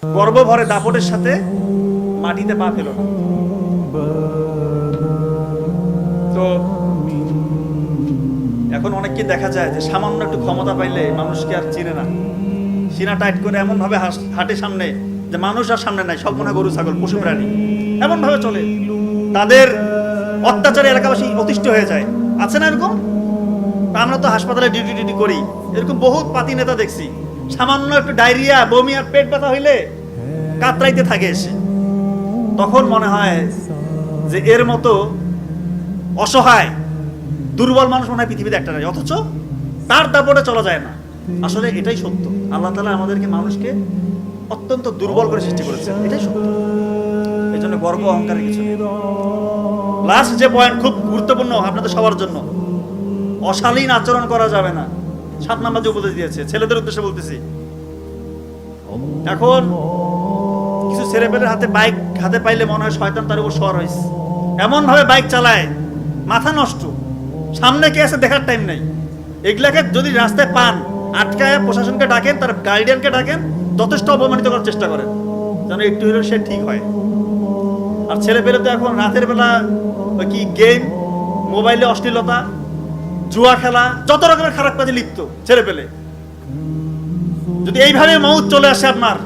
গর্ব ভরে দাপটের সাথে মাটিতে পা ফেলো না। তো এখন অনেককে দেখা যায় যে সামান্য একটু ক্ষমতা পাইলে মানুষকে আর চিনে না, সিনা টাইট করে এমন ভাবে হাঁটে সামনে যে মানুষ আর সামনে নাই, সব মনে হয় গরু ছাগল পশু প্রাণী, এমন ভাবে চলে। তাদের অত্যাচারে এলাকাবাসী অতিষ্ঠ হয়ে যায়। আছে না এরকম? আমরা তো হাসপাতালে ডিউটি করি, এরকম বহুত পাতি নেতা দেখছি, সামান্য একটু ডায়রিয়া, বমি আর পেট ব্যথা হইলে কাতরাইতে থাকে এসে। তখন মনে হয় যে এর মতো অসহায় দুর্বল মানুষ মনে হয় পৃথিবীতে একটা নাই, অথচ তার দাপটে চলা যায় না। আসলে এটাই সত্য, আল্লাহ তাআলা আমাদেরকে, মানুষকে অত্যন্ত দুর্বল করে সৃষ্টি করেছেন, এটাই সত্য। এই জন্য গর্ব অহংকারের কিছু নেই। লাস্ট যে পয়েন্ট খুব গুরুত্বপূর্ণ আপনাদের সবার জন্য, অশালীন আচরণ করা যাবে না। 7 নাম্বার যে উপদেশ দিয়েছে, ছেলেদের উদ্দেশ্যে বলতেছি। এখন কিছু ছেলেপেলের হাতে বাইক হাতে পাইলে মনে হয় শয়তান তার উপর সওয়ার হয়েছে, এমন ভাবে বাইক চালায়, মাথা নষ্ট, সামনে কে আছে দেখার টাইম নাই। এগুলাকে যদি রাস্তায় পান, আটকায় প্রশাসনকে ডাকেন, তার গার্ডিয়ানকে ডাকেন, যথেষ্ট অপমানিত করার চেষ্টা করেন, যেন একটু হলেও সে ঠিক হয়। আর ছেলে পেলে তো এখন রাতের বেলা কি গেম, মোবাইলে অশ্লীলতা, জুয়া খেলা, যত রকমের খারাপ কাজে লিপ্ত ছেলে পেলে। যদি এইভাবে মৌত চলে আসে আপনার,